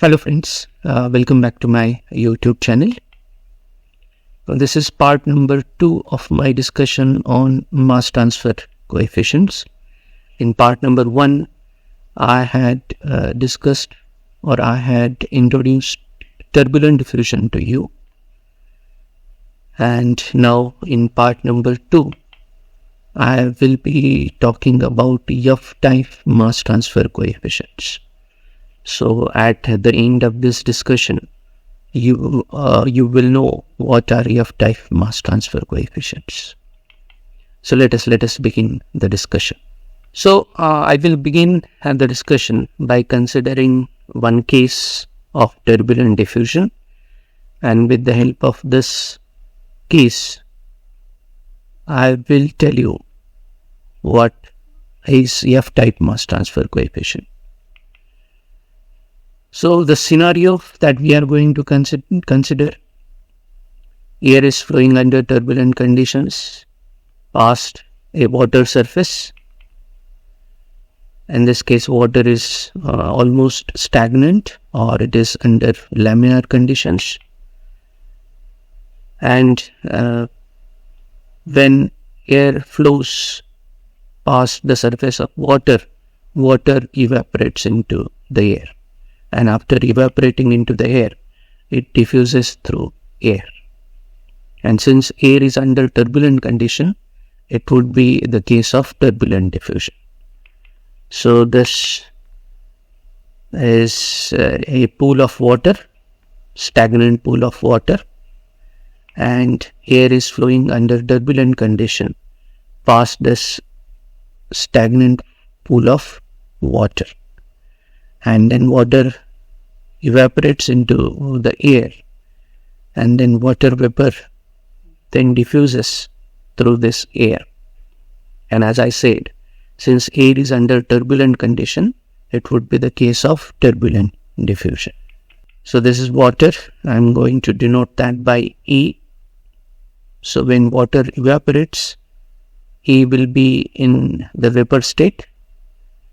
Hello friends, welcome back to my YouTube channel. This is part number 2 of my discussion on mass transfer coefficients. In part number 1, I had discussed or I had introduced turbulent diffusion to you. And now in part number 2, I will be talking about F-type mass transfer coefficients. So at the end of this discussion, you will know what are F-type mass transfer coefficients. So let us begin the discussion. So I will begin the discussion by considering one case of turbulent diffusion, and with the help of this case, I will tell you what is F-type mass transfer coefficient. So the scenario that we are going to consider, air is flowing under turbulent conditions past a water surface. In this case, water is almost stagnant or it is under laminar conditions. And when air flows past the surface of water, water evaporates into the air. And after evaporating into the air, it diffuses through air. And since air is under turbulent condition, it would be the case of turbulent diffusion. So this is a pool of water, stagnant pool of water, and air is flowing under turbulent condition past this stagnant pool of water. And then water evaporates into the air, and then water vapor then diffuses through this air. And as I said, since air is under turbulent condition, it would be the case of turbulent diffusion. So this is water. I am going to denote that by E. So when water evaporates, E will be in the vapor state,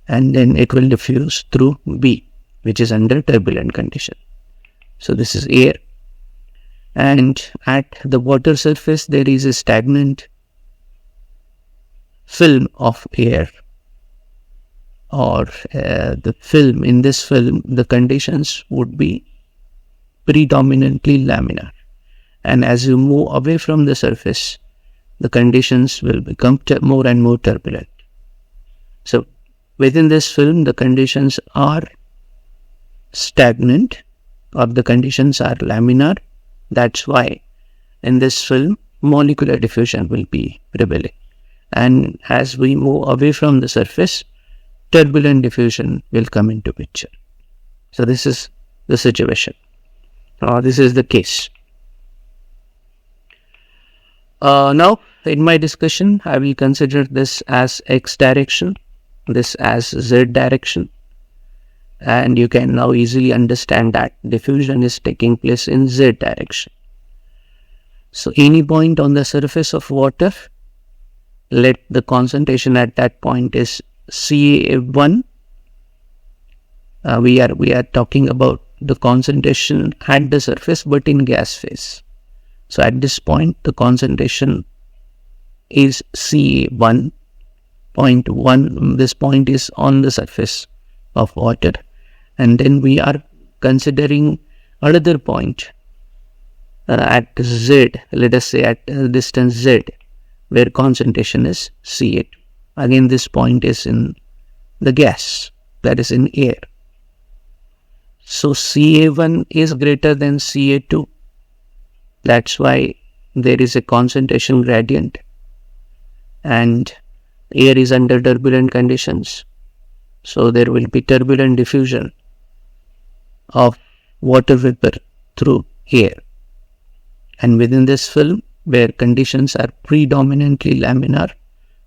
and then it will diffuse through B, which is under turbulent condition. So this is air, and at the water surface there is a stagnant film of air, or the film. In this film, the conditions would be predominantly laminar, and as you move away from the surface, the conditions will become more and more turbulent. So within this film, the conditions are stagnant or the conditions are laminar. That's why in this film, molecular diffusion will be prevailing. And as we move away from the surface, turbulent diffusion will come into picture. So this is the situation. This is the case. Now, in my discussion, I will consider this as X direction, this as Z direction, and you can now easily understand that diffusion is taking place in Z direction. So any point on the surface of water, let the concentration at that point is Ca1. We are talking about the concentration at the surface but in gas phase. So at this point, the concentration is Ca1.1. This point is on the surface of water. And then we are considering another point at Z, let us say at distance Z, where concentration is Ca2. Again, this point is in the gas, that is in air. So Ca1 is greater than Ca2. That's why there is a concentration gradient, and air is under turbulent conditions. So there will be turbulent diffusion of water vapor through air. And within this film, where conditions are predominantly laminar,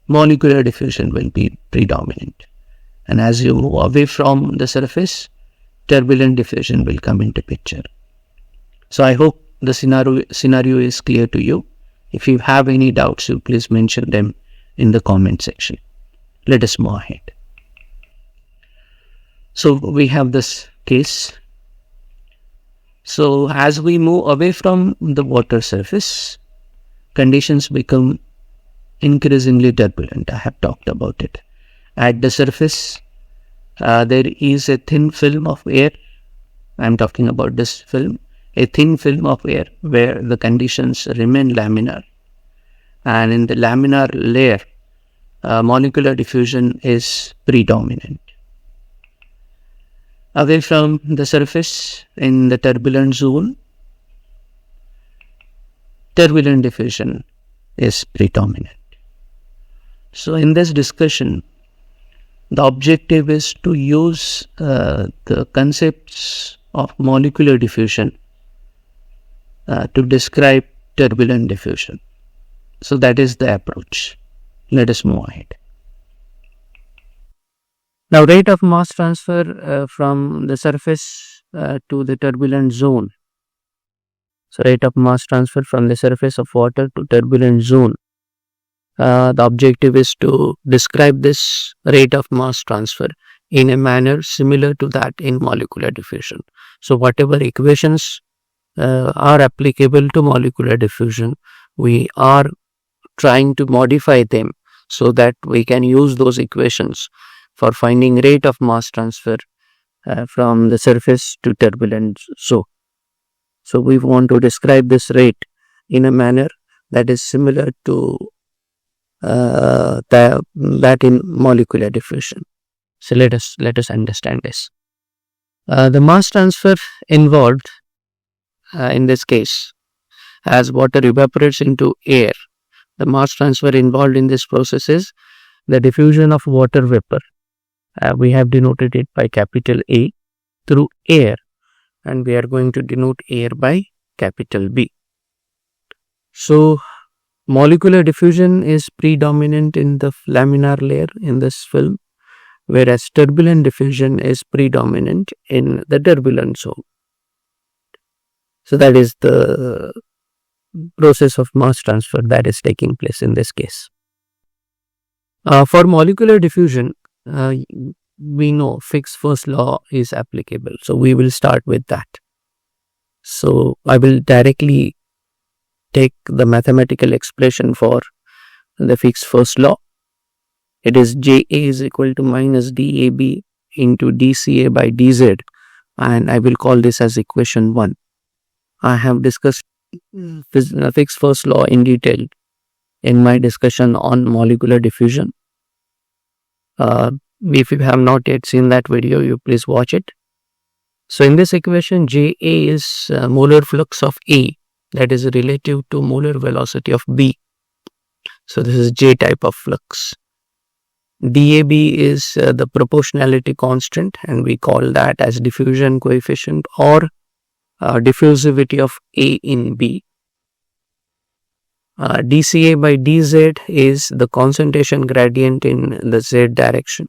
molecular diffusion will be predominant. And as you move away from the surface, turbulent diffusion will come into picture. So I hope the scenario is clear to you. If you have any doubts, you please mention them in the comment section. Let us move ahead. So we have this case So as we move away from the water surface, conditions become increasingly turbulent. I have talked about it. At the surface, there is a thin film of air. I'm talking about this film, a thin film of air where the conditions remain laminar. And in the laminar layer, molecular diffusion is predominant. Away from the surface, in the turbulent zone, turbulent diffusion is predominant. So in this discussion, the objective is to use the concepts of molecular diffusion to describe turbulent diffusion. So that is the approach. Let us move ahead. Now, rate of mass transfer from the surface to the turbulent zone. So, rate of mass transfer from the surface of water to turbulent zone. The objective is to describe this rate of mass transfer in a manner similar to that in molecular diffusion. So, whatever equations are applicable to molecular diffusion, we are trying to modify them so that we can use those equations for finding rate of mass transfer from the surface to turbulent zone. So we want to describe this rate in a manner that is similar to that in molecular diffusion. So let us understand this. The mass transfer involved in this case, as water evaporates into air, the mass transfer involved in this process is the diffusion of water vapor. We have denoted it by capital A through air, and we are going to denote air by capital B. So, molecular diffusion is predominant in the laminar layer in this film, whereas turbulent diffusion is predominant in the turbulent zone. So, that is the process of mass transfer that is taking place in this case. For molecular diffusion, we know Fick's first law is applicable. So we will start with that. So I will directly take the mathematical expression for the Fick's first law. It is JA is equal to minus DAB into DCA by DZ, and I will call this as equation 1. I have discussed Fick's first law in detail in my discussion on molecular diffusion. If you have not yet seen that video, you please watch it. So in this equation, JA is molar flux of A, that is relative to molar velocity of B. So this is J type of flux. DAB is the proportionality constant, and we call that as diffusion coefficient or diffusivity of A in B. dCA by dZ is the concentration gradient in the Z direction,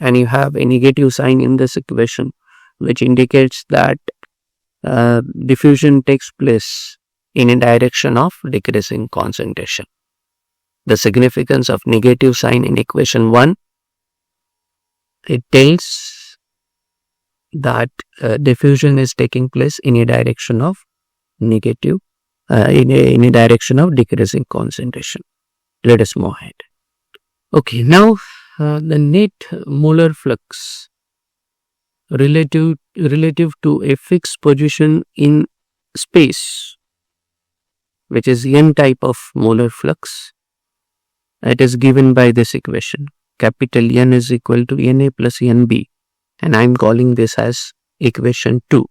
and you have a negative sign in this equation which indicates that diffusion takes place in a direction of decreasing concentration. The significance of negative sign in equation 1, it tells that diffusion is taking place in a direction of negative in a direction of decreasing concentration. Let us move ahead. Okay, now the net molar flux relative to a fixed position in space, which is n type of molar flux, it is given by this equation. Capital N is equal to Na plus Nb, and I am calling this as equation 2.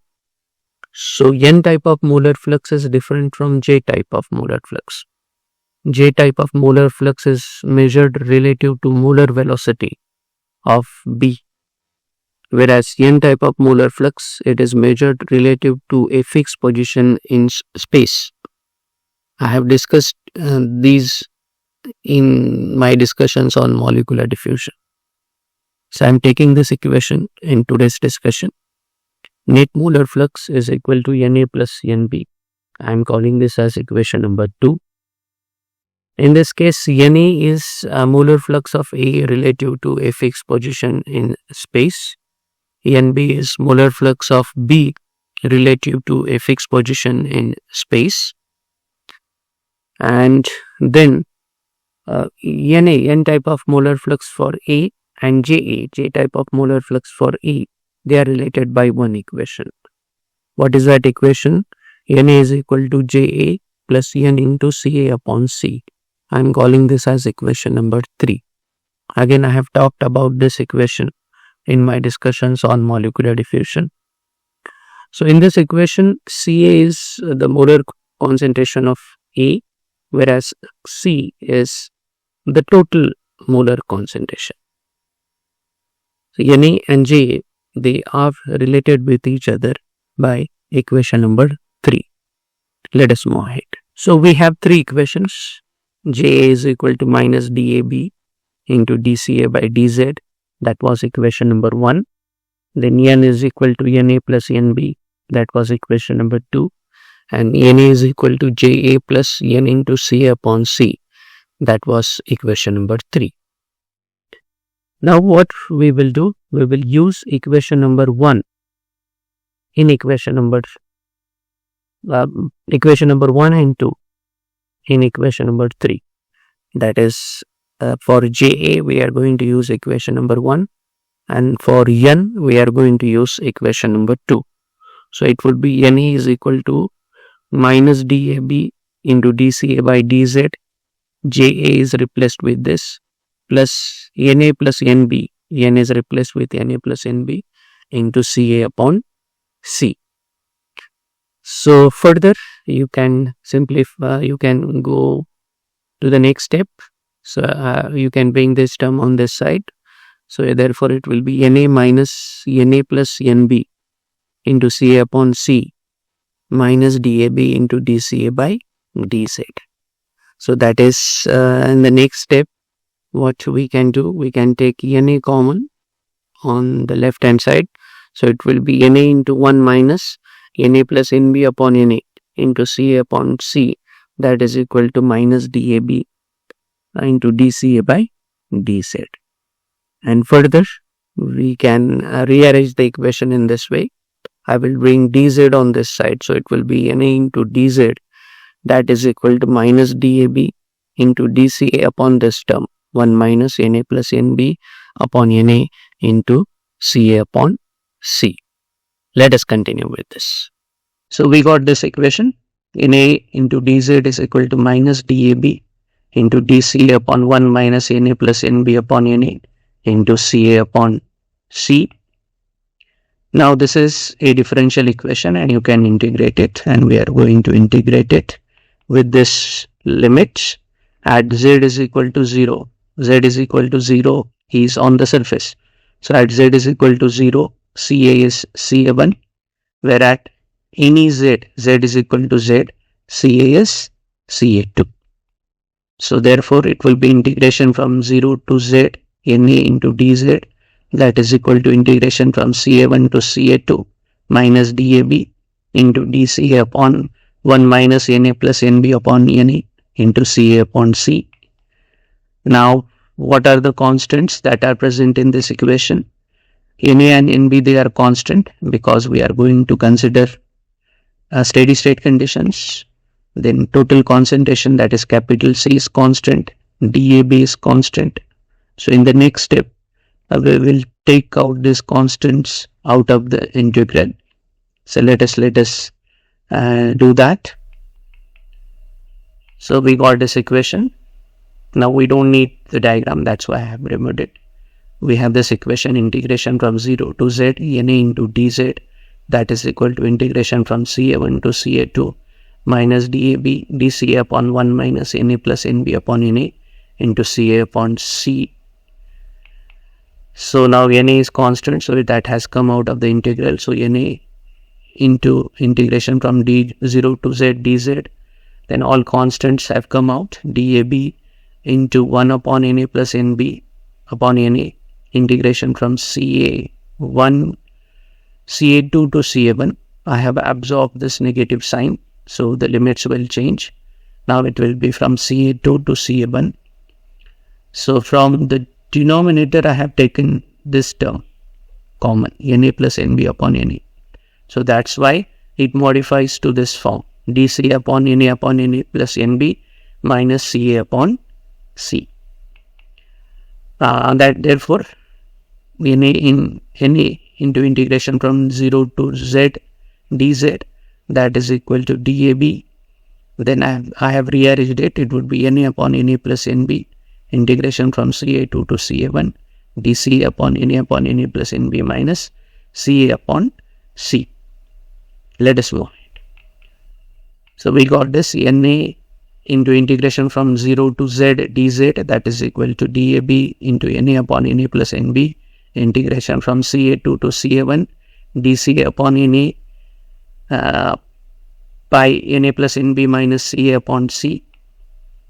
So N type of molar flux is different from J type of molar flux. J type of molar flux is measured relative to molar velocity of B, whereas N type of molar flux, it is measured relative to a fixed position in space. I have discussed these in my discussions on molecular diffusion. So I am taking this equation in today's discussion. Net molar flux is equal to Na plus Nb. I am calling this as equation number 2. In this case, Na is a molar flux of A relative to a fixed position in space. Nb is molar flux of B relative to a fixed position in space. And then N type of molar flux for A, and J type of molar flux for A, they are related by one equation. What is that equation? Na is equal to Ja plus N into Ca upon C. I am calling this as equation number 3. Again, I have talked about this equation in my discussions on molecular diffusion. So in this equation, Ca is the molar concentration of A, whereas C is the total molar concentration. So Na and Ja, they are related with each other by equation number 3. Let us move ahead. So we have 3 equations. Ja is equal to minus dAb into dCa by dZ. That was equation number 1. Then N is equal to Na plus Nb. That was equation number 2. And Na is equal to Ja plus N into Ca upon C. That was equation number 3. Now what we will do? We will use equation number 1 in equation number 1 and 2 in equation number 3. That is, for Ja we are going to use equation number 1, and for N we are going to use equation number 2. So it would be Na is equal to minus dAb into dCa by dZ. Ja is replaced with this, plus Na plus Nb. N is replaced with Na plus Nb into Ca upon C. So further you can simplify, you can go to the next step. So you can bring this term on this side. So therefore it will be Na minus Na plus Nb into Ca upon C minus dAb into dCa by dZ. So that is in the next step what we can do. We can take Na common on the left hand side. So it will be Na into 1 minus Na plus Nb upon Na into Ca upon C. That is equal to minus dAb into dCa by dZ. And further we can rearrange the equation in this way. I will bring dZ on this side. So it will be Na into dZ. That is equal to minus dAb into dCa upon this term, 1 minus Na plus Nb upon Na into Ca upon C. Let us continue with this. So we got this equation. Na into dZ is equal to minus dAb into dCa upon 1 minus Na plus Nb upon Na into Ca upon C. Now this is a differential equation and you can integrate it, and we are going to integrate it with this limit at Z is equal to 0. Z is equal to 0 is on the surface. So at Z is equal to 0, Ca is Ca1, where at any Z is equal to Z, Ca is Ca2. So therefore it will be integration from 0 to Z, Na into dZ, that is equal to integration from Ca1 to Ca2 minus dAb into dCa upon 1 minus Na plus Nb upon Na into Ca upon C. Now what are the constants that are present in this equation? Na and Nb, they are constant because we are going to consider steady state conditions. Then total concentration, that is capital C, is constant, dAb is constant. So in the next step we will take out these constants out of the integral. So let us do that. So we got this equation. Now we don't need the diagram, that's why I have removed it. We have this equation, integration from 0 to Z, Na into dZ, that is equal to integration from Ca1 to Ca2 minus dAb dCa upon 1 minus Na plus Nb upon Na into Ca upon C. So now Na is constant, so that has come out of the integral. So Na into integration from d0 to Z dZ, then all constants have come out. dAb into 1 upon Na plus Nb upon Na, integration from Ca2 to Ca1. I have absorbed this negative sign, so the limits will change. Now it will be from Ca2 to Ca1. So from the denominator I have taken this term common, Na plus Nb upon Na. So that's why it modifies to this form: dCA upon Na plus Nb minus Ca upon C. Therefore, Na into integration from 0 to z dz, that is equal to dAb. Then I have rearranged it. It would be Na upon Na plus Nb integration from Ca2 to Ca1 dCA upon Na plus Nb minus Ca upon C. Let us move it. So we got this Na into integration from 0 to z dz, that is equal to dAb into Na upon Na plus Nb integration from Ca2 to Ca1 dCA upon Na by Na plus Nb minus Ca upon C.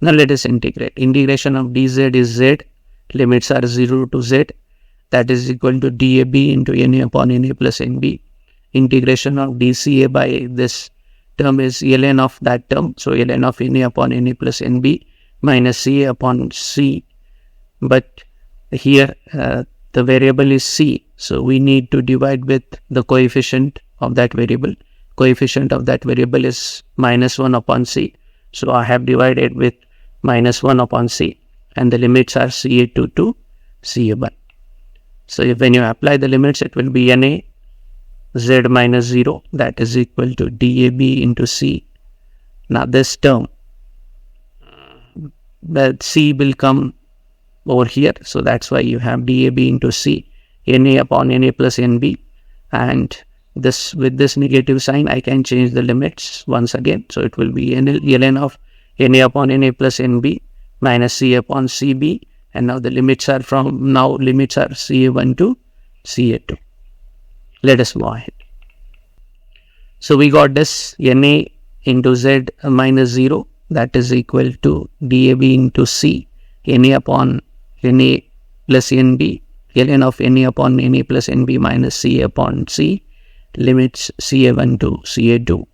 Now let us integrate. Integration of dz is z, limits are 0 to z, that is equal to dAb into Na upon Na plus Nb. Integration of dCA by this term is ln of that term, so ln of Na upon Na plus Nb minus Ca upon C. But here the variable is C, so we need to divide with the coefficient of that variable. Coefficient of that variable is minus 1 upon C, so I have divided with minus 1 upon C, and the limits are Ca2 to Ca1. So if when you apply the limits, it will be Na z minus 0, that is equal to dAb into C. Now this term, the C will come over here, so that's why you have dAb into C, Na upon Na plus Nb, and this with this negative sign I can change the limits once again, so it will be ln of Na upon Na plus Nb minus C upon Cb, and now the limits are limits are Ca1 to Ca2. Let us move ahead. So we got this Na into z minus 0, that is equal to dAb into C, Na upon Na plus Nb, ln of Na upon Na plus Nb minus C upon C, limits Ca1 to Ca2.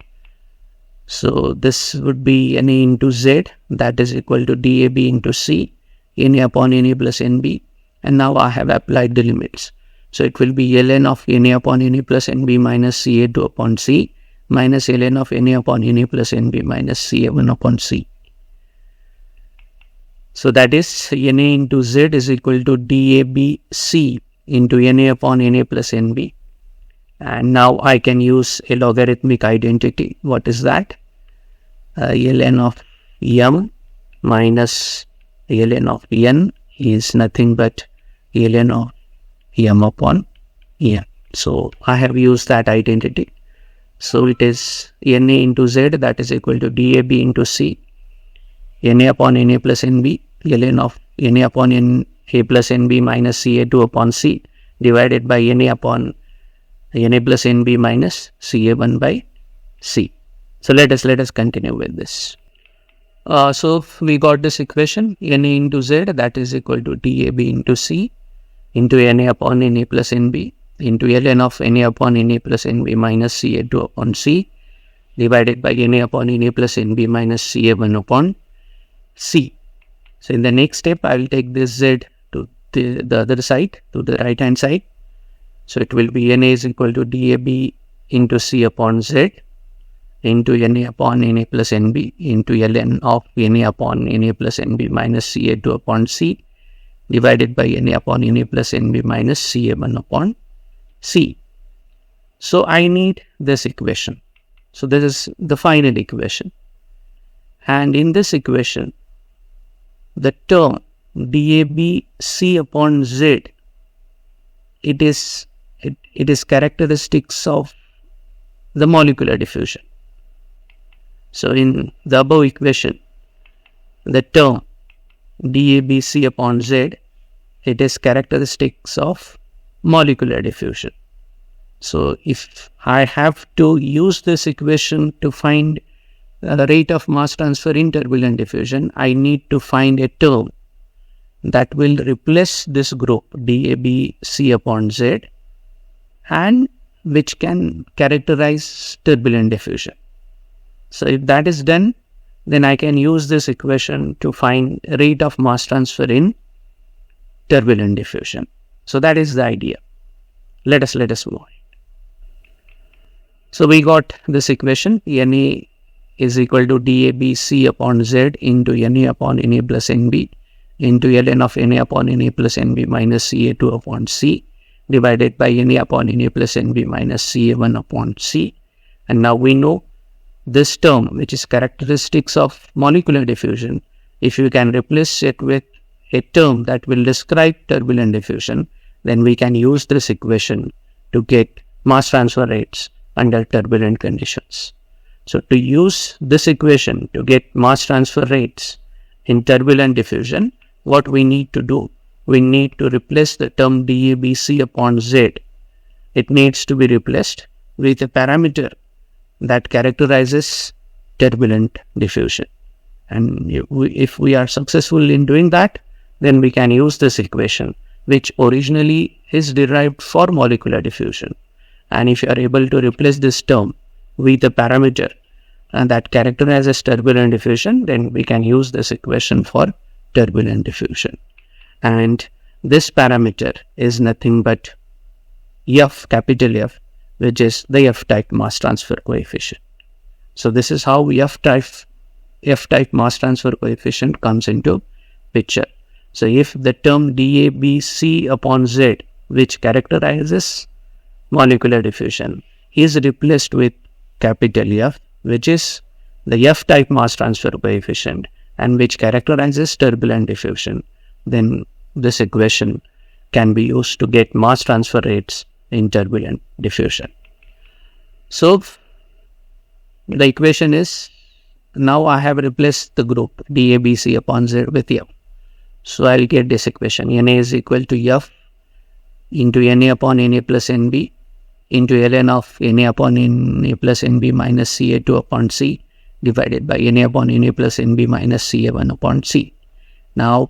So this would be Na into z, that is equal to dAb into C, Na upon Na plus Nb, and now I have applied the limits. So it will be ln of Na upon Na plus Nb minus Ca2 upon C minus ln of Na upon Na plus Nb minus Ca1 upon C. So that is Na into z is equal to dAbC into Na upon Na plus Nb. And now I can use a logarithmic identity. What is that? Ln of m minus ln of n is nothing but ln of m upon n. So I have used that identity. So it is Na into z, that is equal to dAb into C, Na upon Na plus Nb, ln of Na upon Na plus Nb minus Ca2 upon C divided by Na upon Na plus Nb minus Ca1 by C. So let us continue with this. So we got this equation, Na into z, that is equal to dAb into C into Na upon Na plus Nb into ln of Na upon Na plus Nb minus Ca2 upon C divided by Na upon Na plus Nb minus Ca1 upon C. So in the next step, I will take this z to the other side, to the right hand side. So it will be Na is equal to dAb into C upon z into Na upon Na plus Nb into ln of Na upon Na plus Nb minus Ca2 upon C divided by Na upon Na plus Nb minus Ca1 upon C. So I need this equation. So this is the final equation. And in this equation, the term dAb C upon Z, it is characteristics of the molecular diffusion. So in the above equation, the term dAb C upon Z, it is characteristics of molecular diffusion. So if I have to use this equation to find the rate of mass transfer in turbulent diffusion, I need to find a term that will replace this group dAb C upon Z and which can characterize turbulent diffusion. So if that is done, then I can use this equation to find rate of mass transfer in turbulent diffusion. So that is the idea. Let us move on. So we got this equation, Na is equal to dAbC upon Z into Na upon Na plus Nb into ln of Na upon Na plus Nb minus Ca2 upon C divided by Na upon Na plus Nb minus Ca1 upon C. And now we know this term, which is characteristics of molecular diffusion. If you can replace it with a term that will describe turbulent diffusion, then we can use this equation to get mass transfer rates under turbulent conditions. So to use this equation to get mass transfer rates in turbulent diffusion, what we need to do, we need to replace the term dAbC upon Z. It needs to be replaced with a parameter that characterizes turbulent diffusion. And if we are successful in doing that, then we can use this equation, which originally is derived for molecular diffusion. And if you are able to replace this term with a parameter that characterizes turbulent diffusion, then we can use this equation for turbulent diffusion. And this parameter is nothing but F, capital F, which is the F-type mass transfer coefficient. So this is how F-type mass transfer coefficient comes into picture. So if the term dAbC upon Z, which characterizes molecular diffusion, is replaced with capital F, which is the F-type mass transfer coefficient and which characterizes turbulent diffusion, then this equation can be used to get mass transfer rates in turbulent diffusion. So the equation is, now I have replaced the group dAbC upon Z with F. So I'll get this equation, Na is equal to F into Na upon Na plus Nb into ln of Na upon Na plus Nb minus Ca2 upon C divided by Na upon Na plus Nb minus Ca1 upon C. Now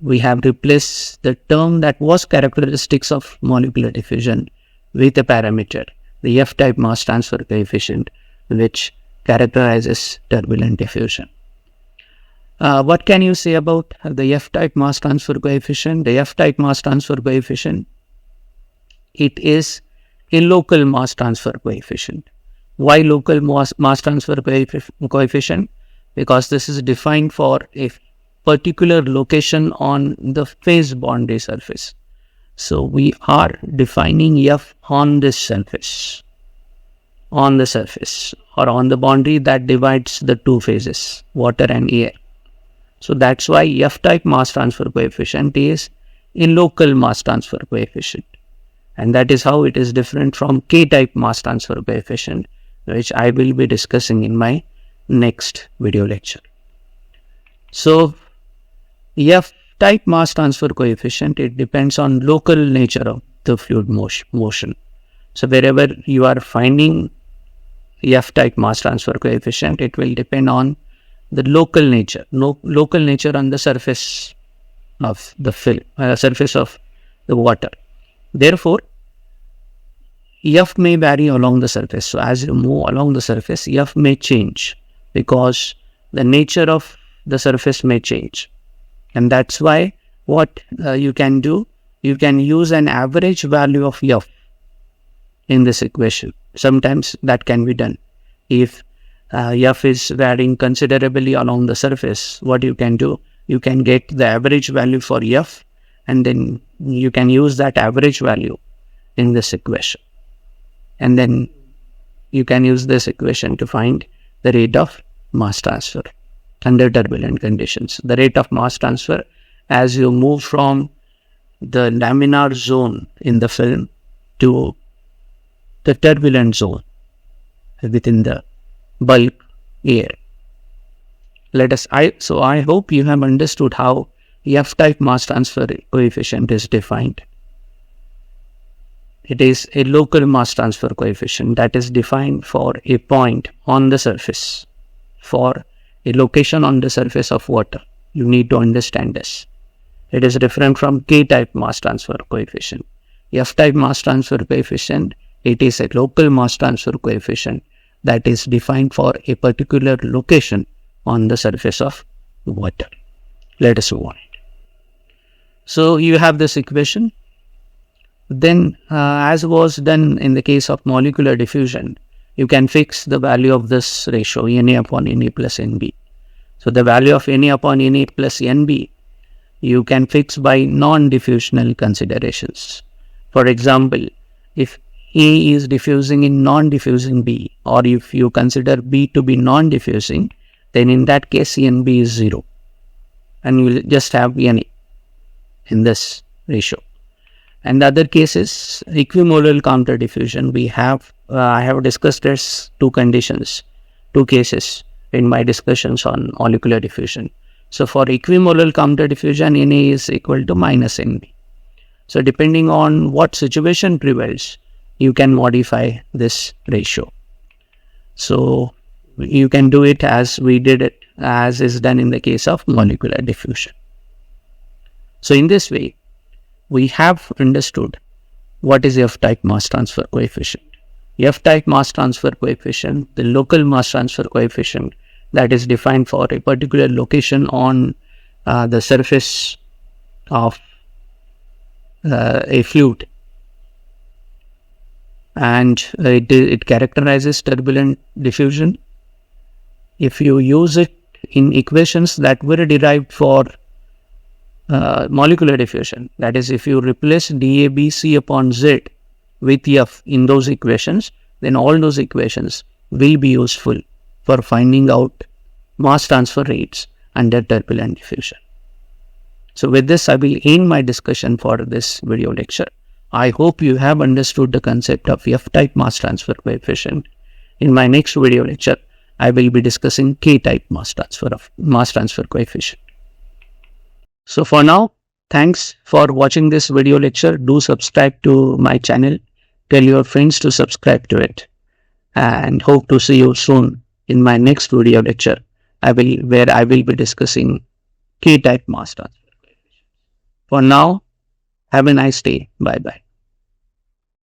we have replaced the term that was characteristics of molecular diffusion with a parameter, the F-type mass transfer coefficient, which characterizes turbulent diffusion. What can you say about the F-type mass transfer coefficient? The F-type mass transfer coefficient, it is a local mass transfer coefficient. Why local mass transfer coefficient? Because this is defined for a particular location on the phase boundary surface. So we are defining F on this surface, on the surface or on the boundary that divides the two phases, water and air. So that's why F-type mass transfer coefficient is a local mass transfer coefficient. And that is how it is different from K-type mass transfer coefficient, which I will be discussing in my next video lecture. So F-type mass transfer coefficient, it depends on local nature of the fluid motion. So wherever you are finding F-type mass transfer coefficient, it will depend on the local nature on the surface of the film, surface of the water. Therefore, F may vary along the surface. So as you move along the surface, F may change because the nature of the surface may change. And that's why what you can do, you can use an average value of F in this equation. Sometimes that can be done. If F is varying considerably along the surface, what you can do, you can get the average value for F and then you can use that average value in this equation. And then you can use this equation to find the rate of mass transfer under turbulent conditions. The rate of mass transfer as you move from the laminar zone in the film to the turbulent zone within the bulk air. So I hope you have understood how F-type mass transfer coefficient is defined. It is a local mass transfer coefficient that is defined for a point on the surface, for a location on the surface of water. You need to understand this. It is different from K-type mass transfer coefficient. F-type mass transfer coefficient, it is a local mass transfer coefficient that is defined for a particular location on the surface of water. Let us move on. So you have this equation. Then as was done in the case of molecular diffusion, you can fix the value of this ratio Na upon Na plus Nb. So the value of Na upon Na plus Nb you can fix by non-diffusional considerations. For example, if A is diffusing in non-diffusing B, or if you consider B to be non-diffusing, then in that case Nb is 0 and you will just have Na in this ratio. And the other case is equimolar counter diffusion. We have I have discussed this two cases in my discussions on molecular diffusion. So for equimolar counter diffusion, Na is equal to minus Nb. So depending on what situation prevails, you can modify this ratio. So you can do it as we did it, as is done in the case of molecular diffusion. So in this way, we have understood what is F-type mass transfer coefficient. F-type mass transfer coefficient, the local mass transfer coefficient that is defined for a particular location on the surface of a fluid, and it characterizes turbulent diffusion. If you use it in equations that were derived for molecular diffusion, that is, if you replace dAbC upon Z with F in those equations, then all those equations will be useful for finding out mass transfer rates under turbulent diffusion. So with this, I will end my discussion for this video lecture. I hope you have understood the concept of F-type mass transfer coefficient. In my next video lecture, I will be discussing K-type mass transfer coefficient. So for now, thanks for watching this video lecture. Do subscribe to my channel. Tell your friends to subscribe to it. And hope to see you soon in my next video lecture, where I will be discussing K-type mass transfer coefficient. For now, have a nice day. Bye-bye.